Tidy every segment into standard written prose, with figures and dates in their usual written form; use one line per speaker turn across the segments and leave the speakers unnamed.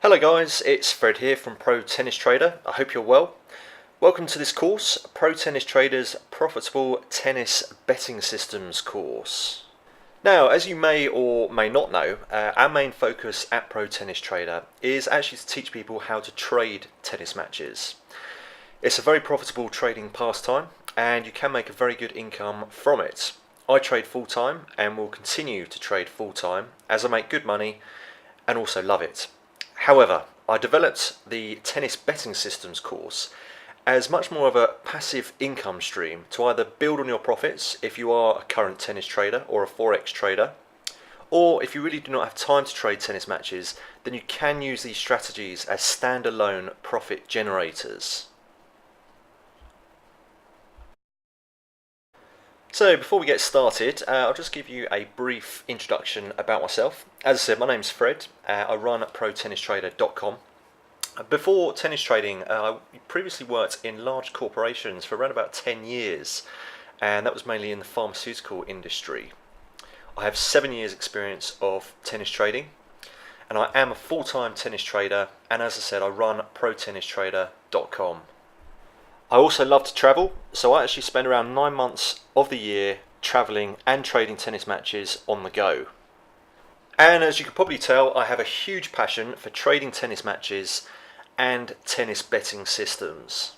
Hello guys, it's Fred here from Pro Tennis Trader. I hope you're well. Welcome to this course, Pro Tennis Trader's Profitable Tennis Betting Systems course. Now, as you may or may not know, our main focus at Pro Tennis Trader is actually to teach people how to trade tennis matches. It's a very profitable trading pastime and you can make a very good income from it. I trade full-time and will continue to trade full-time as I make good money and also love it. However, I developed the Tennis Betting Systems course as much more of a passive income stream to either build on your profits if you are a current tennis trader or a Forex trader, or if you really do not have time to trade tennis matches, then you can use these strategies as standalone profit generators. So before we get started, I'll just give you a brief introduction about myself. As I said, my name's Fred. I run protennistrader.com. Before tennis trading, I previously worked in large corporations for around about 10 years, and that was mainly in the pharmaceutical industry. I have 7 years experience of tennis trading, and I am a full-time tennis trader, and as I said, I run protennistrader.com. I also love to travel, so I actually spend around 9 months of the year travelling and trading tennis matches on the go. And as you can probably tell, I have a huge passion for trading tennis matches and tennis betting systems.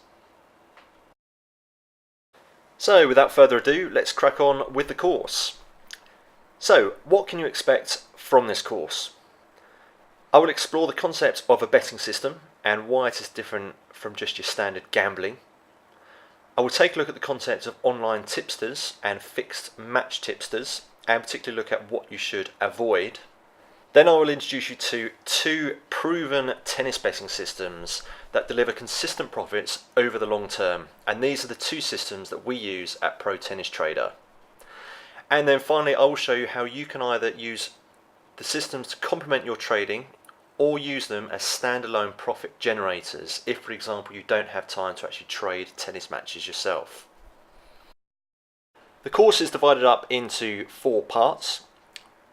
So without further ado, let's crack on with the course. So what can you expect from this course? I will explore the concept of a betting system and why it is different from just your standard gambling. I will take a look at the concept of online tipsters and fixed match tipsters, and particularly look at what you should avoid. Then I will introduce you to two proven tennis betting systems that deliver consistent profits over the long term, and these are the two systems that we use at Pro Tennis Trader. And then finally I will show you how you can either use the systems to complement your trading or use them as standalone profit generators if, for example, you don't have time to actually trade tennis matches yourself. The course is divided up into 4 parts.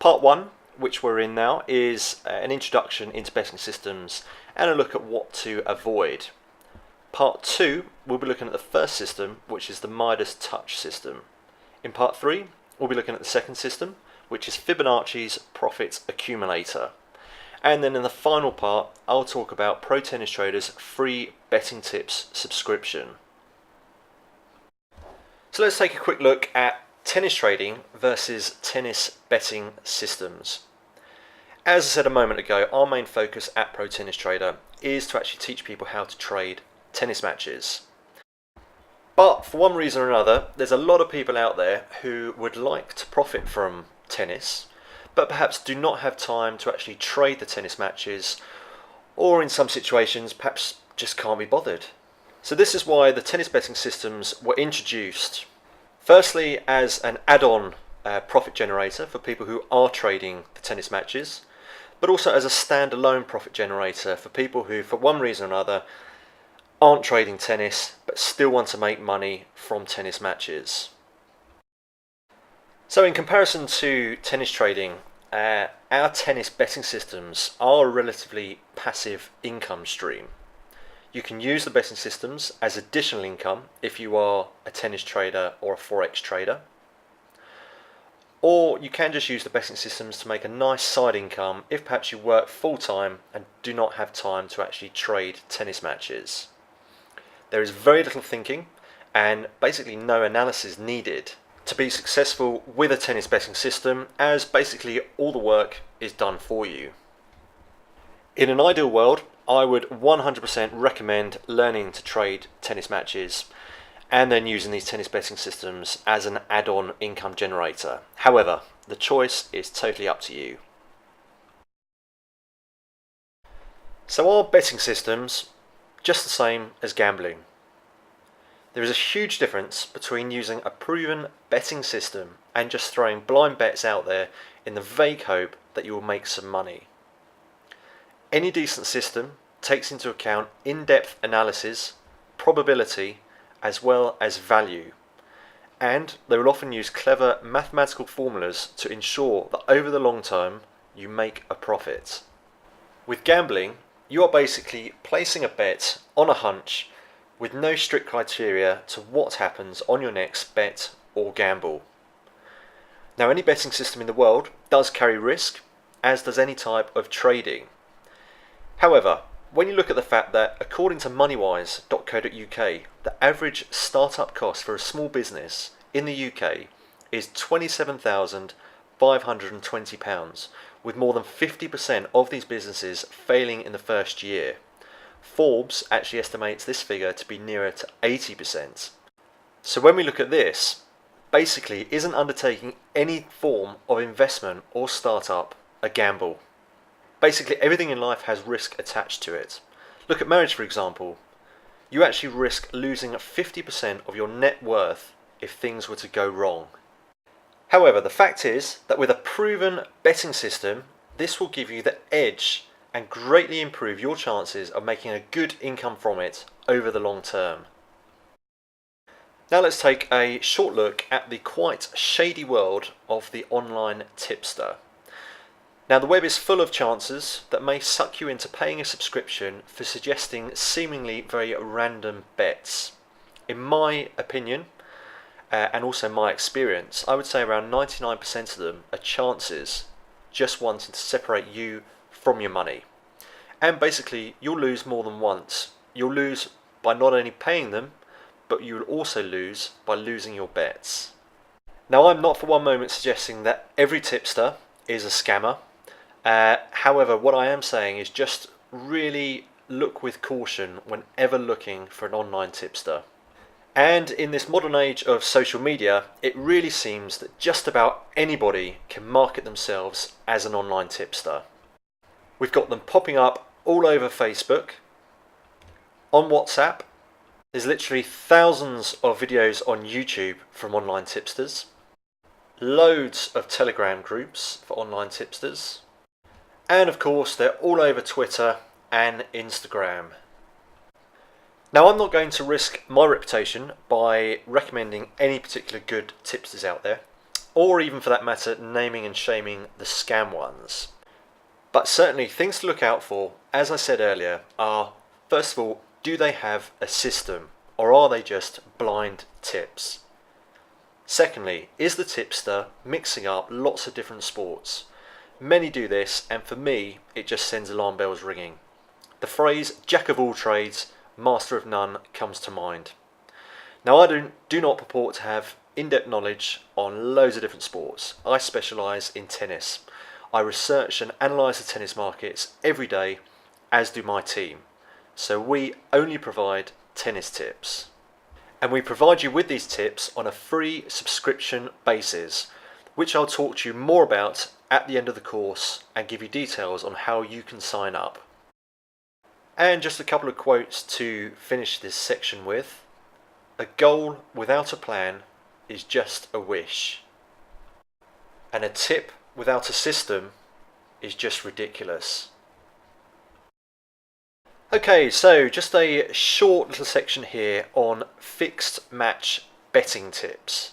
Part 1, which we're in now, is an introduction into betting systems and a look at what to avoid. Part 2, we'll be looking at the first system, which is the Midas touch system. In Part 3, we'll be looking at the second system, which is Fibonacci's profit accumulator. And then in the final part, I'll talk about Pro Tennis Trader's free betting tips subscription. So let's take a quick look at tennis trading versus tennis betting systems. As I said a moment ago, our main focus at Pro Tennis Trader is to actually teach people how to trade tennis matches. But for one reason or another, there's a lot of people out there who would like to profit from tennis, but perhaps do not have time to actually trade the tennis matches, or in some situations perhaps just can't be bothered. So this is why the tennis betting systems were introduced, firstly as an add-on profit generator for people who are trading the tennis matches, but also as a standalone profit generator for people who, for one reason or another, aren't trading tennis but still want to make money from tennis matches. So in comparison to tennis trading, our tennis betting systems are a relatively passive income stream. You can use the betting systems as additional income if you are a tennis trader or a Forex trader, or you can just use the betting systems to make a nice side income if perhaps you work full-time and do not have time to actually trade tennis matches. There is very little thinking and basically no analysis needed to be successful with a tennis betting system, as basically all the work is done for you. In an ideal world, I would 100% recommend learning to trade tennis matches and then using these tennis betting systems as an add-on income generator. However, the choice is totally up to you. So are betting systems just the same as gambling? There is a huge difference between using a proven betting system and just throwing blind bets out there in the vague hope that you will make some money. Any decent system takes into account in-depth analysis, probability, as well as value, and they will often use clever mathematical formulas to ensure that over the long term you make a profit. With gambling, You are basically placing a bet on a hunch with no strict criteria to what happens on your next bet or gamble. Now, any betting system in the world does carry risk, as does any type of trading. However, when you look at the fact that according to moneywise.co.uk, the average startup cost for a small business in the UK is £27,520, with more than 50% of these businesses failing in the first year. Forbes actually estimates this figure to be nearer to 80%. So when we look at this, basically isn't undertaking any form of investment or startup a gamble? Basically everything in life has risk attached to it. Look at marriage, for example. You actually risk losing 50% of your net worth if things were to go wrong. However, the fact is that with a proven betting system, this will give you the edge and greatly improve your chances of making a good income from it over the long term. Now let's take a short look at the quite shady world of the online tipster. Now the web is full of chances that may suck you into paying a subscription for suggesting seemingly very random bets. In my opinion, and also my experience, I would say around 99% of them are chances just wanting to separate you from your money. And basically you'll lose more than once. You'll lose by not only paying them, but you'll also lose by losing your bets. Now I'm not for one moment suggesting that every tipster is a scammer. However, what I am saying is just really look with caution whenever looking for an online tipster. And in this modern age of social media, it really seems that just about anybody can market themselves as an online tipster. We've got them popping up all over Facebook, on WhatsApp. There's literally thousands of videos on YouTube from online tipsters, loads of Telegram groups for online tipsters, and of course they're all over Twitter and Instagram. Now I'm not going to risk my reputation by recommending any particular good tipsters out there, or even for that matter naming and shaming the scam ones. But certainly things to look out for, as I said earlier, are first of all, do they have a system or are they just blind tips? Secondly, is the tipster mixing up lots of different sports? Many do this, and for me it just sends alarm bells ringing. The phrase jack of all trades, master of none comes to mind. Now I do not purport to have in-depth knowledge on loads of different sports. I specialise in tennis. I research and analyse the tennis markets every day, as do my team. So we only provide tennis tips. And we provide you with these tips on a free subscription basis, which I'll talk to you more about at the end of the course and give you details on how you can sign up. And just a couple of quotes to finish this section with. A goal without a plan is just a wish. And a tip without a system is just ridiculous. Okay, so just a short little section here on fixed match betting tips.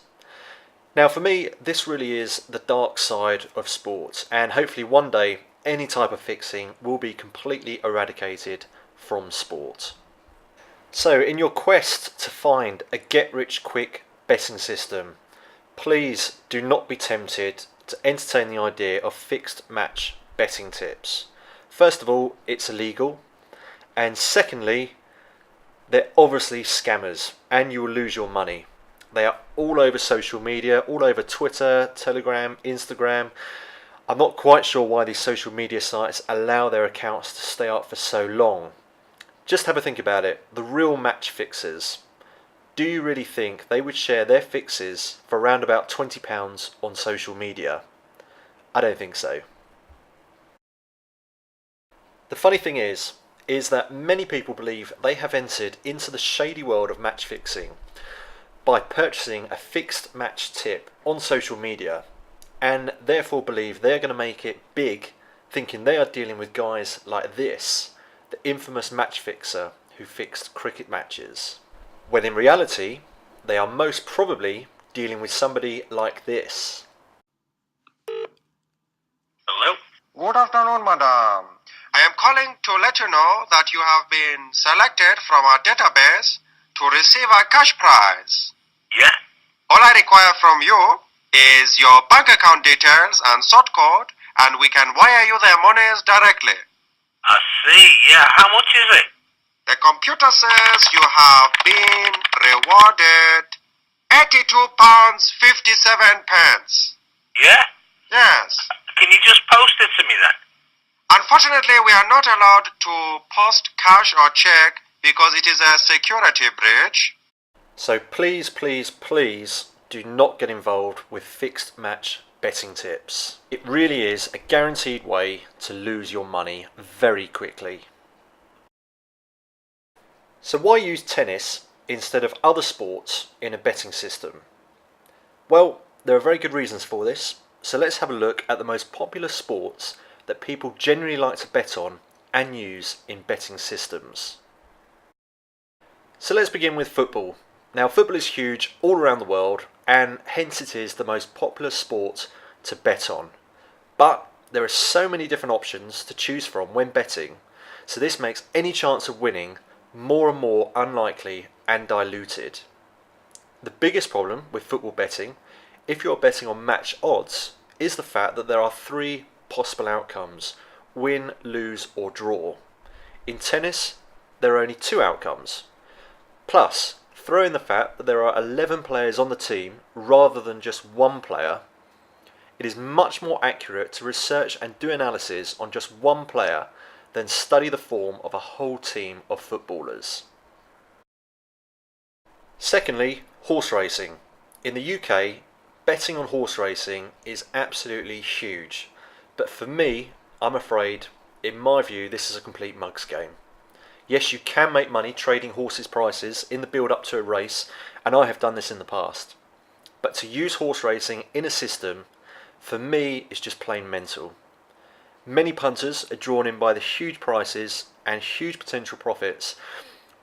Now for me, this really is the dark side of sports, and hopefully one day any type of fixing will be completely eradicated from sport. So in your quest to find a get-rich-quick betting system, please do not be tempted to entertain the idea of fixed match betting tips. First of all, it's illegal, and secondly, they're obviously scammers and you will lose your money. They are all over social media, all over Twitter, Telegram, Instagram. I'm not quite sure why these social media sites allow their accounts to stay up for so long. Just have a think about it. The real match fixers. Do you really think they would share their fixes for around about £20 on social media? I don't think so. The funny thing is that many people believe they have entered into the shady world of match fixing by purchasing a fixed match tip on social media, and therefore believe they're going to make it big, thinking they are dealing with guys like this, the infamous match fixer who fixed cricket matches, when in reality they are most probably dealing with somebody like this.
Hello? Good afternoon, madam. I am calling to let you know that you have been selected from our database to receive a cash prize.
Yeah?
All I require from you is your bank account details and sort code, and we can wire you their monies directly.
I see, yeah. How much is it?
The computer says you have been rewarded £82.57.
Yeah?
Yes.
Can you just post it to me then?
Unfortunately, we are not allowed to post cash or check because it is a security breach.
So please, please, please do not get involved with fixed match betting tips. It really is a guaranteed way to lose your money very quickly. So why use tennis instead of other sports in a betting system? Well, there are very good reasons for this. So let's have a look at the most popular sports that people generally like to bet on and use in betting systems. So let's begin with football. Now, football is huge all around the world, and hence it is the most popular sport to bet on. But there are so many different options to choose from when betting, so this makes any chance of winning more and more unlikely and diluted. The biggest problem with football betting, if you're betting on match odds, is the fact that there are 3 possible outcomes: win, lose or draw. In tennis, there are only 2 outcomes. Plus, throw in the fact that there are 11 players on the team rather than just 1 player. It is much more accurate to research and do analysis on just 1 player than study the form of a whole team of footballers. Secondly, horse racing. In the UK, betting on horse racing is absolutely huge, but for me, I'm afraid, in my view, this is a complete mugs game. Yes, you can make money trading horses' prices in the build up to a race, and I have done this in the past. But to use horse racing in a system, for me, is just plain mental. Many punters are drawn in by the huge prices and huge potential profits,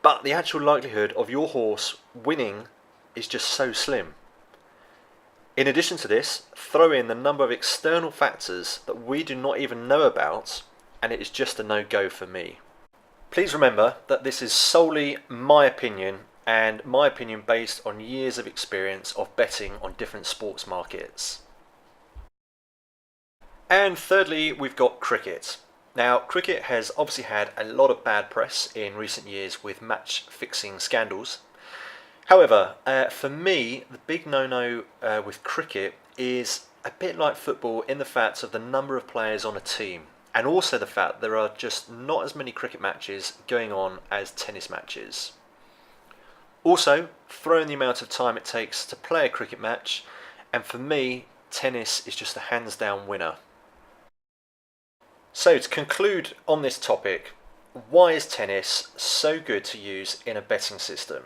but the actual likelihood of your horse winning is just so slim. In addition to this, throw in the number of external factors that we do not even know about, and it is just a no-go for me. Please remember that this is solely my opinion, and my opinion based on years of experience of betting on different sports markets. And thirdly, we've got cricket. Now, cricket has obviously had a lot of bad press in recent years with match fixing scandals. However, for me, the big no-no with cricket is a bit like football in the fact of the number of players on a team, and also the fact there are just not as many cricket matches going on as tennis matches. Also, throw in the amount of time it takes to play a cricket match, and for me, tennis is just a hands down winner. So to conclude on this topic, why is tennis so good to use in a betting system?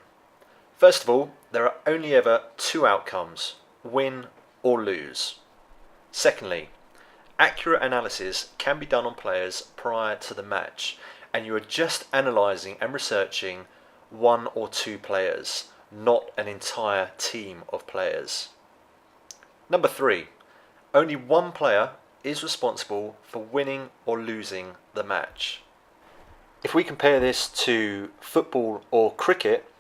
First of all, there are only ever 2 outcomes: win or lose. Secondly, accurate analysis can be done on players prior to the match, and you are just analysing and researching 1 or 2 players, not an entire team of players. Number 3, only 1 player is responsible for winning or losing the match. If we compare this to football or cricket,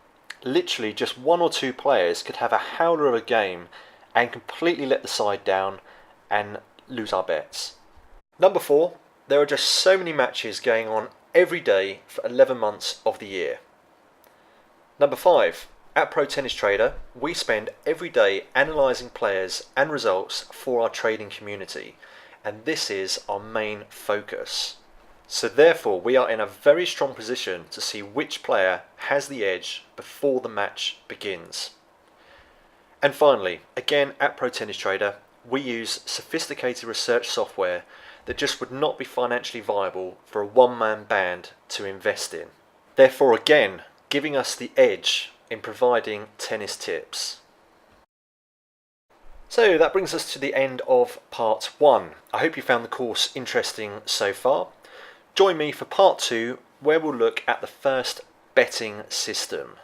literally just 1 or 2 players could have a howler of a game and completely let the side down and lose our bets. Number 4, there are just so many matches going on every day for 11 months of the year. Number 5, at Pro Tennis Trader, we spend every day analysing players and results for our trading community, and this is our main focus. So therefore, we are in a very strong position to see which player has the edge before the match begins. And finally, again at Pro Tennis Trader, we use sophisticated research software that just would not be financially viable for a one-man band to invest in. Therefore, again, giving us the edge in providing tennis tips. So that brings us to the end of part 1. I hope you found the course interesting so far. Join me for part 2, where we'll look at the first betting system.